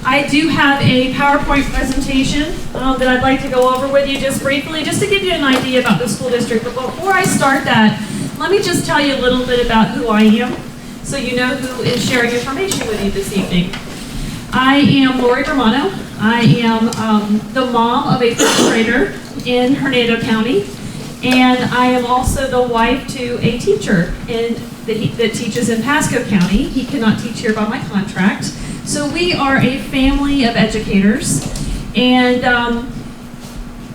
I do have a PowerPoint presentation that I'd like to go over with you just briefly, just to give you an idea about the school district. But before I start that, let me just tell you a little bit about who I am, so you know who is sharing information with you this evening. I am Lori Romano. I am the mom of a first grader in Hernando County, and I am also the wife to a teacher that teaches in Pasco County. He cannot teach here by my contract. So we are a family of educators, and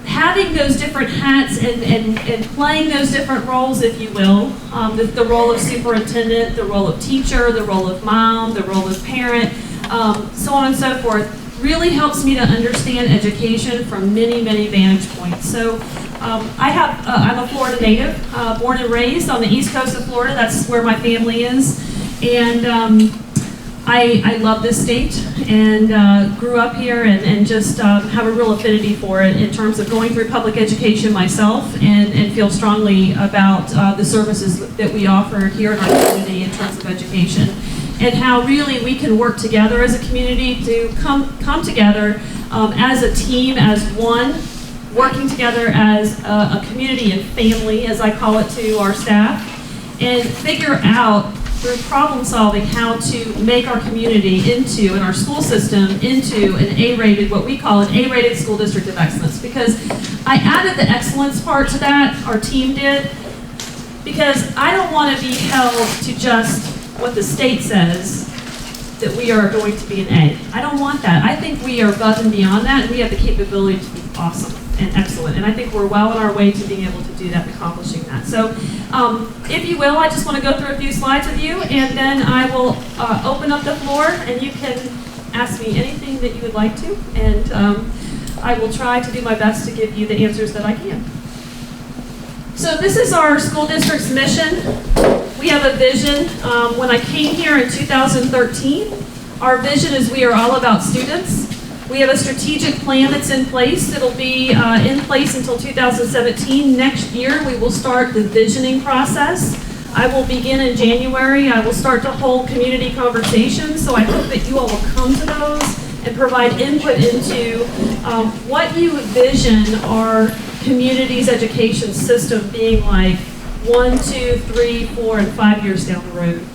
having those different hats and playing those different roles, if you will, the role of superintendent, the role of teacher, the role of mom, the role of parent, so on and so forth, really helps me to understand education from many, many vantage points. So I'm a Florida native, born and raised on the east coast of Florida. That's where my family is. And I love this state and grew up here and just have a real affinity for it in terms of going through public education myself and feel strongly about the services that we offer here in our community in terms of education, and how really we can work together as a community to come together as a team, as one, working together as a community and family, as I call it to our staff, and figure out through problem solving how to make our community into, and our school system into, an A-rated, what we call an A-rated school district of excellence. Because I added the excellence part to that, our team did, because I don't want to be held to just what the state says that we are going to be an A. I don't want that. I think we are above and beyond that, and we have the capability to be awesome and excellent. And I think we're well on our way to being able to do that and accomplishing that. So if you will, I just want to go through a few slides with you, and then I will open up the floor, and you can ask me anything that you would like to, and I will try to do my best to give you the answers that I can. So this is our school district's mission. We have a vision. When I came here in 2013, our vision is we are all about students. We have a strategic plan that's in place. It'll be in place until 2017. Next year, we will start the visioning process. I will begin in January. I will start to hold community conversations, so I hope that you all will come to those and provide input into what you envision our community's education system being like 1, 2, 3, 4, and 5 years down the road.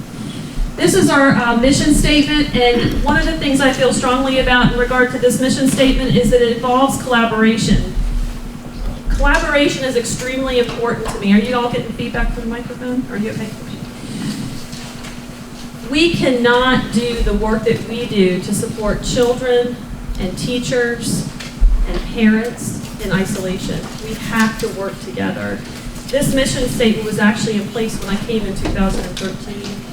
This is our mission statement, and one of the things I feel strongly about in regard to this mission statement is that it involves collaboration. Collaboration is extremely important to me. Are you all getting feedback from the microphone? Are you okay? We cannot do the work that we do to support children and teachers and parents in isolation. We have to work together. This mission statement was actually in place when I came in 2013.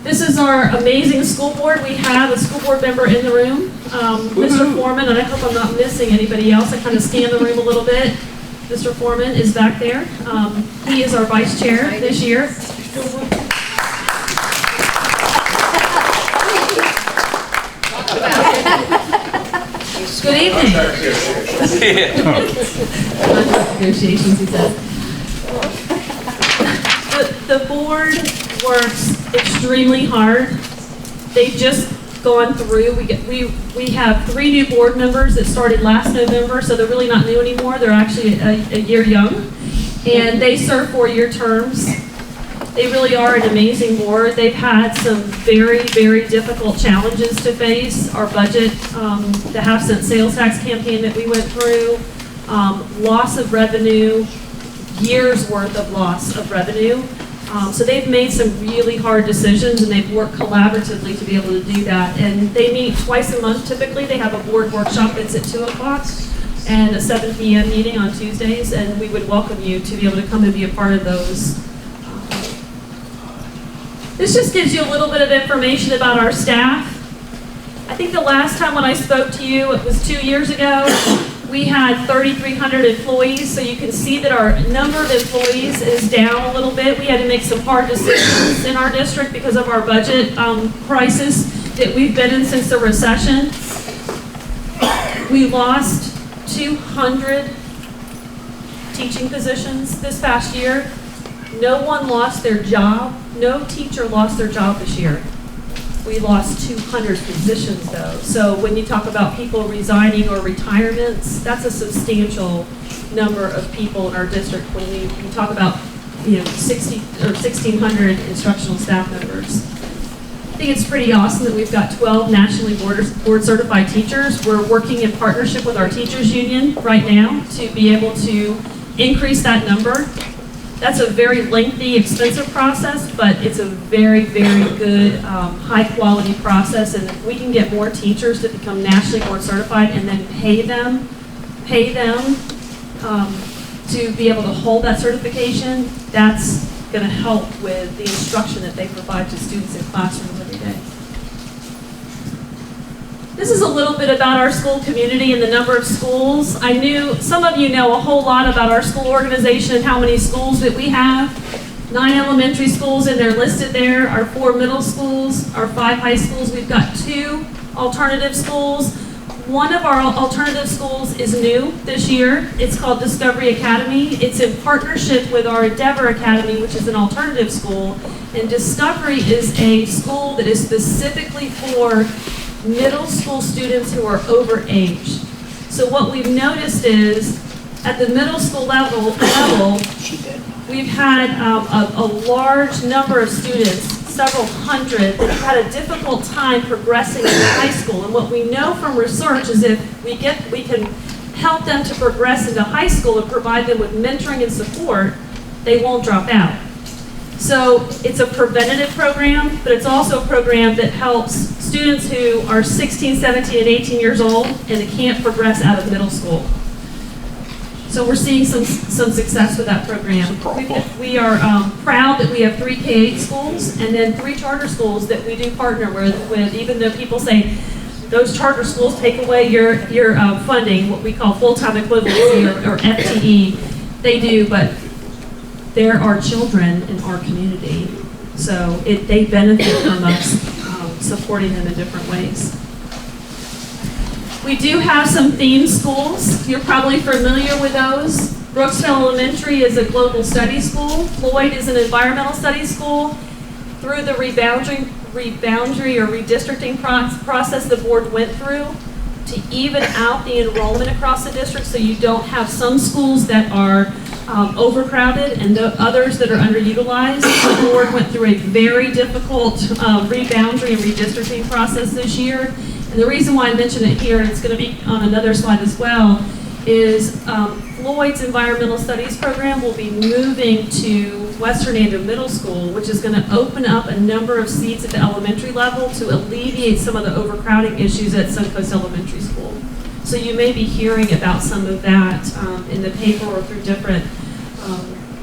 This is our amazing school board. We have a school board member in the room, Mr. Foreman, and I hope I'm not missing anybody else. I kind of scanned the room a little bit. Mr. Foreman is back there. He is our vice chair this year. Good evening. Negotiations, he said. The board works extremely hard. They've just gone through. We have 3 new board members that started last November, so they're really not new anymore. They're actually a year young, and they serve 4-year terms. They really are an amazing board. They've had some very, very difficult challenges to face. Our budget, the half-cent sales tax campaign that we went through, loss of revenue, years worth of loss of revenue. So they've made some really hard decisions, and they've worked collaboratively to be able to do that. And they meet twice a month typically. They have a board workshop that's at 2 o'clock and a 7 p.m. meeting on Tuesdays, and we would welcome you to be able to come and be a part of those. This just gives you a little bit of information about our staff. I think the last time when I spoke to you, it was 2 years ago. We had 3,300 employees, so you can see that our number of employees is down a little bit. We had to make some hard decisions in our district because of our budget crisis that we've been in since the recession. We lost 200 teaching positions this past year. No one lost their job. No teacher lost their job this year. We lost 200 positions though. So when you talk about people resigning or retirements, that's a substantial number of people in our district when we talk about 60 or 1,600 instructional staff members. I think it's pretty awesome that we've got 12 nationally board certified teachers. We're working in partnership with our teachers union right now to be able to increase that number. That's a very lengthy, expensive process, but it's a very, very good, high-quality process. And if we can get more teachers to become nationally board certified and then pay them to be able to hold that certification, that's going to help with the instruction that they provide to students in classrooms every day. This is a little bit about our school community and the number of schools. I knew some of you know a whole lot about our school organization and how many schools that we have. 9 elementary schools, and they're listed there. Our 4 middle schools, our 5 high schools. We've got 2 alternative schools. One of our alternative schools is new this year. It's called Discovery Academy. It's in partnership with our Endeavor Academy, which is an alternative school. And Discovery is a school that is specifically for middle school students who are over age. So what we've noticed is at the middle school level we've had a large number of students, several hundred, that have had a difficult time progressing into high school. And what we know from research is if we can help them to progress into high school and provide them with mentoring and support, they won't drop out. So it's a preventative program, but it's also a program that helps students who are 16, 17, and 18 years old and they can't progress out of middle school. So we're seeing some success with that program. We are proud that we have 3 K-8 schools and then 3 charter schools that we do partner with, even though people say those charter schools take away your funding, what we call full-time equivalency or FTE. They do, but there are children in our community, so they benefit from us supporting them in different ways. We do have some theme schools. You're probably familiar with those. Brooksville Elementary is a global studies school. Floyd is an environmental studies school. Through the reboundary or redistricting process the board went through to even out the enrollment across the district so you don't have some schools that are overcrowded and others that are underutilized. The board went through a very difficult reboundary and redistricting process this year. And the reason why I mention it here, and it's going to be on another slide as well, is Floyd's environmental studies program will be moving to West Hernando Middle School, which is going to open up a number of seats at the elementary level to alleviate some of the overcrowding issues at Suncoast Elementary School. So you may be hearing about some of that in the paper or through different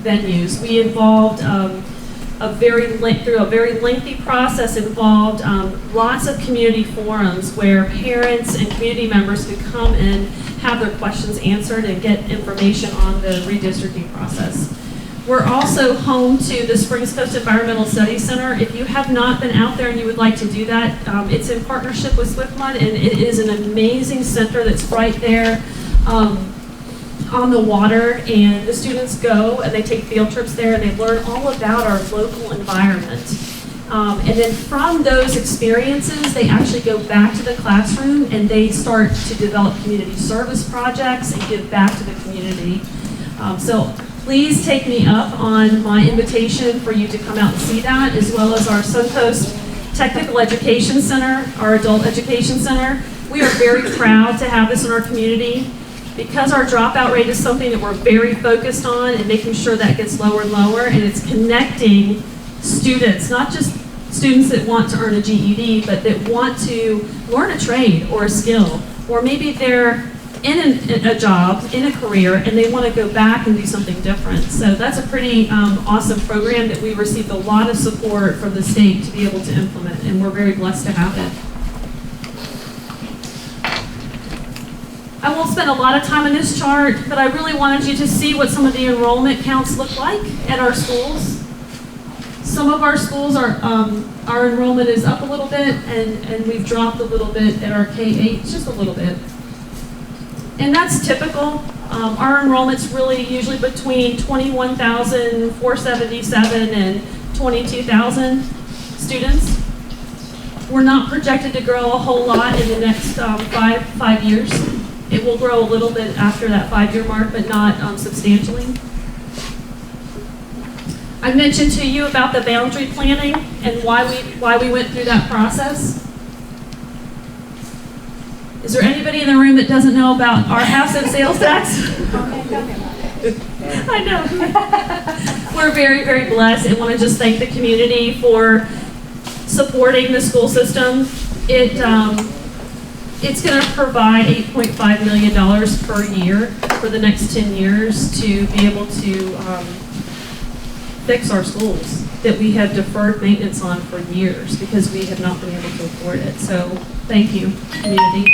venues. We involved through a very lengthy process, involved lots of community forums where parents and community members could come and have their questions answered and get information on the redistricting process. We're also home to the Springs Coast Environmental Studies Center. If you have not been out there and you would like to do that, it's in partnership with Swiftmud, and it is an amazing center that's right there on the water, and the students go and they take field trips there and they learn all about our local environment. And then from those experiences, they actually go back to the classroom and they start to develop community service projects and give back to the community. So please take me up on my invitation for you to come out and see that, as well as our Suncoast Technical Education Center, our Adult Education Center. We are very proud to have this in our community. Because our dropout rate is something that we're very focused on and making sure that gets lower and lower, and it's connecting students, not just students that want to earn a GED, but that want to learn a trade or a skill, or maybe they're in a job, in a career, and they want to go back and do something different. So that's a pretty awesome program that we received a lot of support from the state to be able to implement, and we're very blessed to have it. I won't spend a lot of time on this chart, but I really wanted you to see what some of the enrollment counts look like at our schools. Some of our schools our enrollment is up a little bit, and we've dropped a little bit at our K-8, just a little bit. And that's typical. Our enrollment's really usually between 21,477 and 22,000 students. We're not projected to grow a whole lot in the next 5 years. It will grow a little bit after that 5-year mark, but not substantially. I mentioned to you about the boundary planning and why we went through that process. Is there anybody in the room that doesn't know about our house and sales tax? I know. We're very, very blessed and want to just thank the community for supporting the school system. It's going to provide $8.5 million per year for the next 10 years to be able to fix our schools that we have deferred maintenance on for years because we have not been able to afford it. So thank you, community.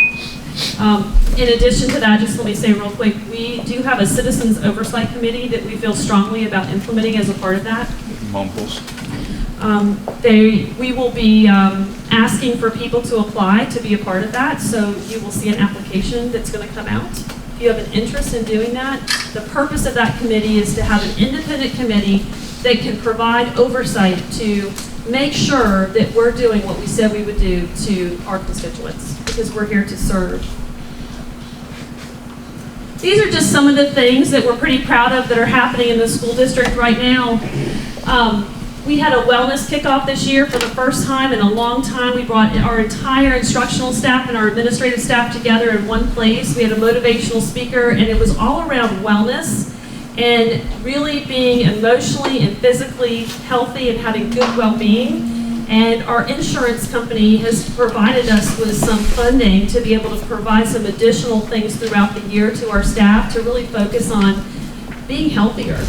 In addition to that, just let me say real quick, we do have a Citizens Oversight Committee that we feel strongly about implementing as a part of that. Mumples. We will be asking for people to apply to be a part of that, so you will see an application that's going to come out. If you have an interest in doing that, the purpose of that committee is to have an independent committee that can provide oversight to make sure that we're doing what we said we would do to our constituents, because we're here to serve. These are just some of the things that we're pretty proud of that are happening in the school district right now. We had a wellness kickoff this year for the first time in a long time. We brought our entire instructional staff and our administrative staff together in one place. We had a motivational speaker, and it was all around wellness and really being emotionally and physically healthy and having good well-being. And our insurance company has provided us with some funding to be able to provide some additional things throughout the year to our staff to really focus on being healthier.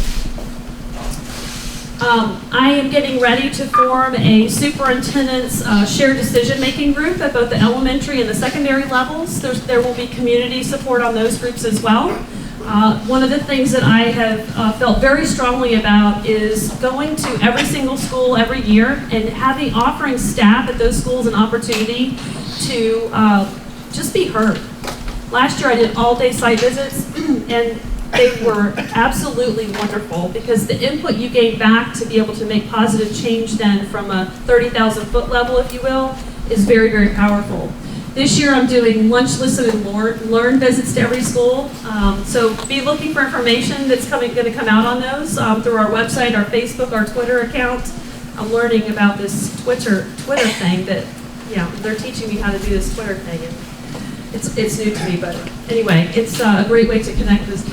I am getting ready to form a superintendent's shared decision-making group at both the elementary and the secondary levels. There will be community support on those groups as well. One of the things that I have felt very strongly about is going to every single school every year and offering staff at those schools an opportunity to just be heard. Last year I did all-day site visits, and they were absolutely wonderful because the input you gave back to be able to make positive change then from a 30,000-foot level, if you will, is very, very powerful. This year I'm doing lunch, listen, and learn visits to every school. So be looking for information that's going to come out on those through our website, our Facebook, our Twitter account. I'm learning about this Twitter thing that, they're teaching me how to do this Twitter thing. And it's new to me, but anyway, it's a great way to connect with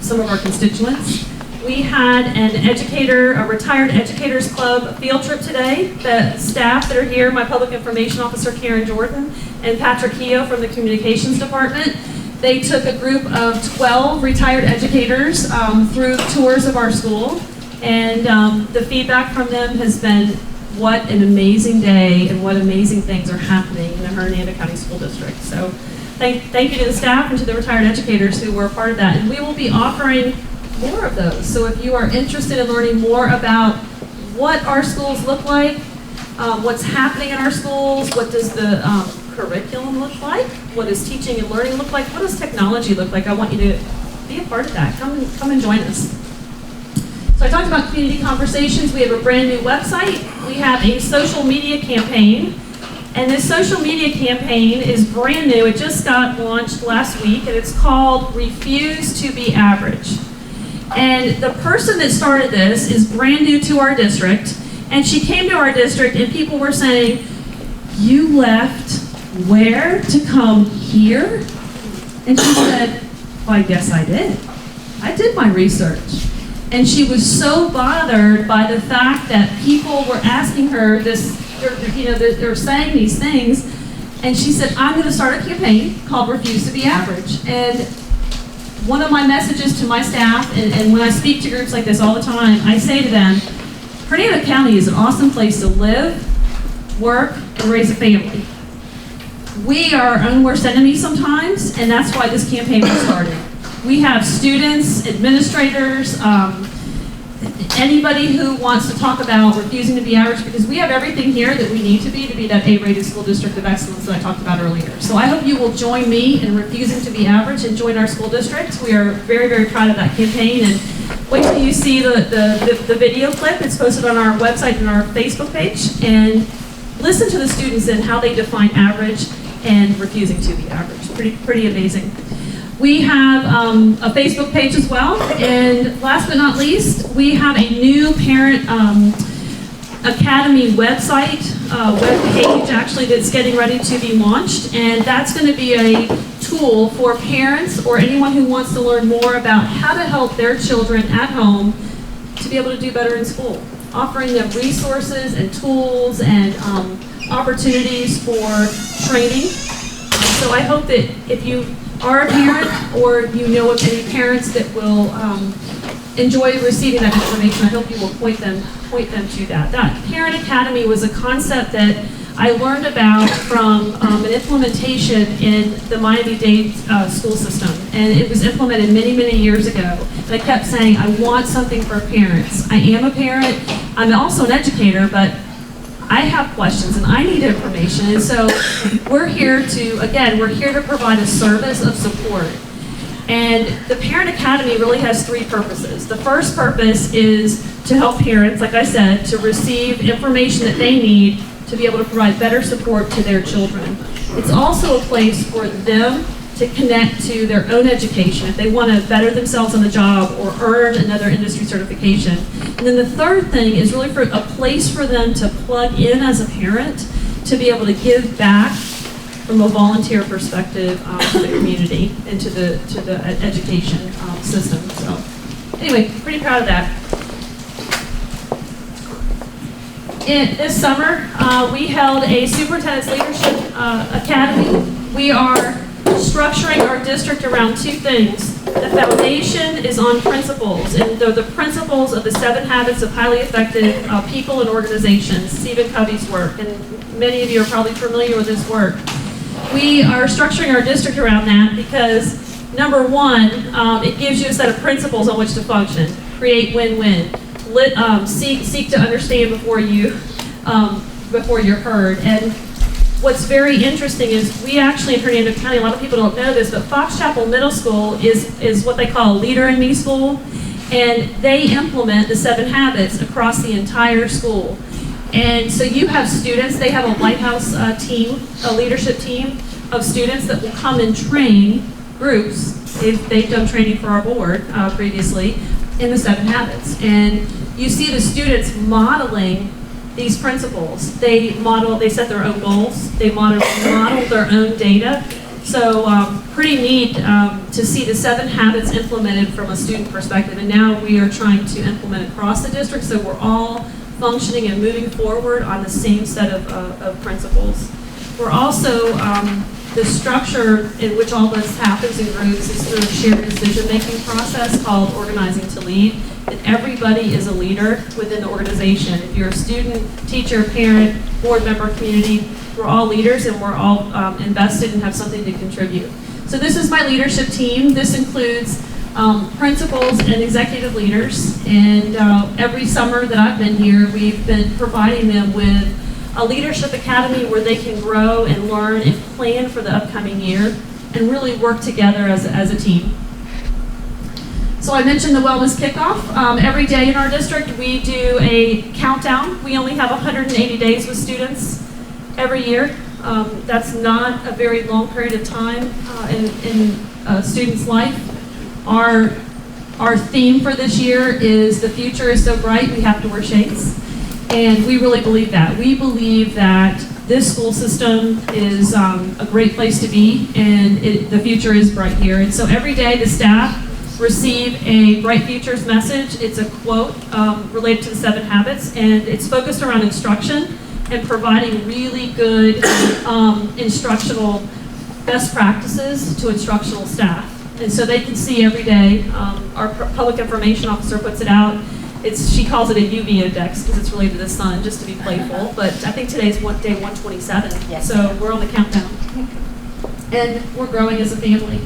some of our constituents. We had a retired educators club field trip today. The staff that are here, my public information officer, Karen Jordan, and Patrick Keogh from the communications department, they took a group of 12 retired educators through tours of our school. And the feedback from them has been, what an amazing day and what amazing things are happening in the Hernando County School District. So thank you to the staff and to the retired educators who were a part of that. And we will be offering more of those. So if you are interested in learning more about what our schools look like, what's happening in our schools, what does the curriculum look like, what does teaching and learning look like, what does technology look like, I want you to be a part of that. Come and join us. So I talked about community conversations. We have a brand new website. We have a social media campaign. And this social media campaign is brand new. It just got launched last week, and it's called Refuse to Be Average. And the person that started this is brand new to our district, and she came to our district and people were saying, "You left where to come here?" And she said, "Well, I guess I did. I did my research." And she was so bothered by the fact that people were asking her this, they're saying these things, and she said, "I'm going to start a campaign called Refuse to Be Average." And one of my messages to my staff, and when I speak to groups like this all the time, I say to them, Hernando County is an awesome place to live, work, and raise a family. We are our own worst enemies sometimes, and that's why this campaign was started. We have students, administrators, anybody who wants to talk about refusing to be average, because we have everything here that we need to be that A-rated school district of excellence that I talked about earlier. So I hope you will join me in refusing to be average and join our school district. We are very, very proud of that campaign, and wait till you see the video clip. It's posted on our website and our Facebook page, and listen to the students and how they define average and refusing to be average. Pretty amazing. We have a Facebook page as well, and last but not least, we have a new Parent Academy website, web page actually, that's getting ready to be launched, and that's going to be a tool for parents or anyone who wants to learn more about how to help their children at home to be able to do better in school, offering them resources and tools and opportunities for training. So I hope that if you are a parent or you know of any parents that will enjoy receiving that information, I hope you will point them to that. That Parent Academy was a concept that I learned about from an implementation in the Miami-Dade school system, and it was implemented many years ago. And I kept saying, I want something for parents. I am a parent, I'm also an educator, but I have questions and I need information. And so we're here to provide a service of support. And the Parent Academy really has three purposes. The first purpose is to help parents, like I said, to receive information that they need to be able to provide better support to their children. It's also a place for them to connect to their own education if they want to better themselves on the job or earn another industry certification. And then the third thing is really for a place for them to plug in as a parent to be able to give back from a volunteer perspective to the community and to the education system. So anyway, pretty proud of that. This summer, we held a Superintendent's Leadership Academy. We are structuring our district around two things. The foundation is on principles, and they're the principles of the 7 Habits of Highly Effective People and Organizations, Stephen Covey's work, and many of you are probably familiar with his work. We are structuring our district around that because, number one, it gives you a set of principles on which to function. Create win-win. Seek to understand before you're heard. And what's very interesting is we actually in Hernando County, a lot of people don't know this, but Fox Chapel Middle School is what they call a Leader in Me school, and they implement the 7 habits across the entire school. And so you have students, they have a lighthouse team, a leadership team of students that will come and train groups. They've done training for our board previously in the 7 habits. And you see the students modeling these principles. They set their own goals. They model their own data. So pretty neat to see the 7 habits implemented from a student perspective. And now we are trying to implement across the district so we're all functioning and moving forward on the same set of principles. We're also, the structure in which all this happens in groups is through a shared decision-making process called Organizing to Lead. And everybody is a leader within the organization. If you're a student, teacher, parent, board member, community, we're all leaders and we're all invested and have something to contribute. So this is my leadership team. This includes principals and executive leaders. And every summer that I've been here, we've been providing them with a leadership academy where they can grow and learn and plan for the upcoming year and really work together as a team. So I mentioned the wellness kickoff. Every day in our district we do a countdown. We only have 180 days with students every year. That's not a very long period of time in a student's life. Our theme for this year is the future is so bright we have to wear shades. And we really believe that. We believe that this school system is a great place to be and the future is bright here. And so every day the staff receive a Bright Futures message. It's a quote related to the 7 habits, and it's focused around instruction and providing really good instructional best practices to instructional staff. And so they can see every day, our public information officer puts it out. She calls it a UV index because it's related to the sun, just to be playful. But I think today's day 127, yes. So we're on the countdown. And we're growing as a family.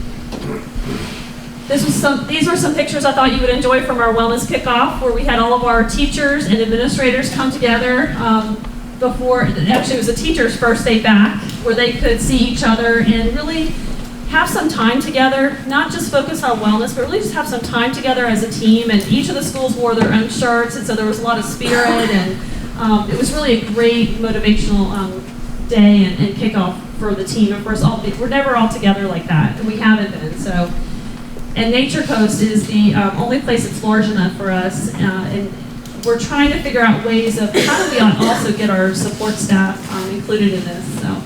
These were some pictures I thought you would enjoy from our wellness kickoff, where we had all of our teachers and administrators come together actually it was a teacher's first day back, where they could see each other and really have some time together, not just focus on wellness, but really just have some time together as a team. And each of the schools wore their own shirts, and so there was a lot of spirit and It was really a great motivational day and kickoff for the team. Of course, we're never all together like that, and we haven't been. So, and Nature Coast is the only place that's large enough for us, and we're trying to figure out ways of how do we also get our support staff included in this. So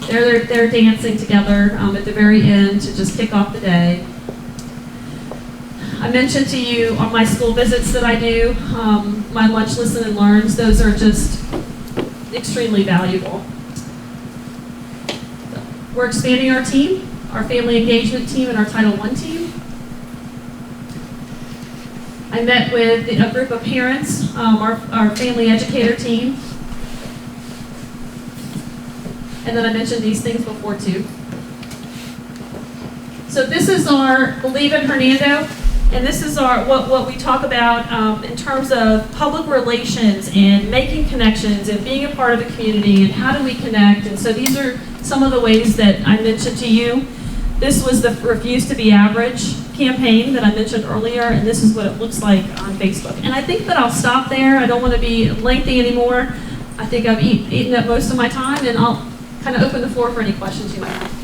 they're dancing together at the very end to just kick off the day. I mentioned to you on my school visits that I do, my lunch, listen, and learns. Those are just extremely valuable. We're expanding our team, our family engagement team, and our Title I team. I met with a group of parents, our family educator team. And then I mentioned these things before too. So this is our Believe in Hernando, and this is our what we talk about in terms of public relations and making connections and being a part of the community and how do we connect. And so these are some of the ways that I mentioned to you. This was the Refuse to be Average campaign that I mentioned earlier, and this is what it looks like on Facebook. And I think that I'll stop there. I don't want to be lengthy anymore. I think I've eaten up most of my time, and I'll kind of open the floor for any questions you might have.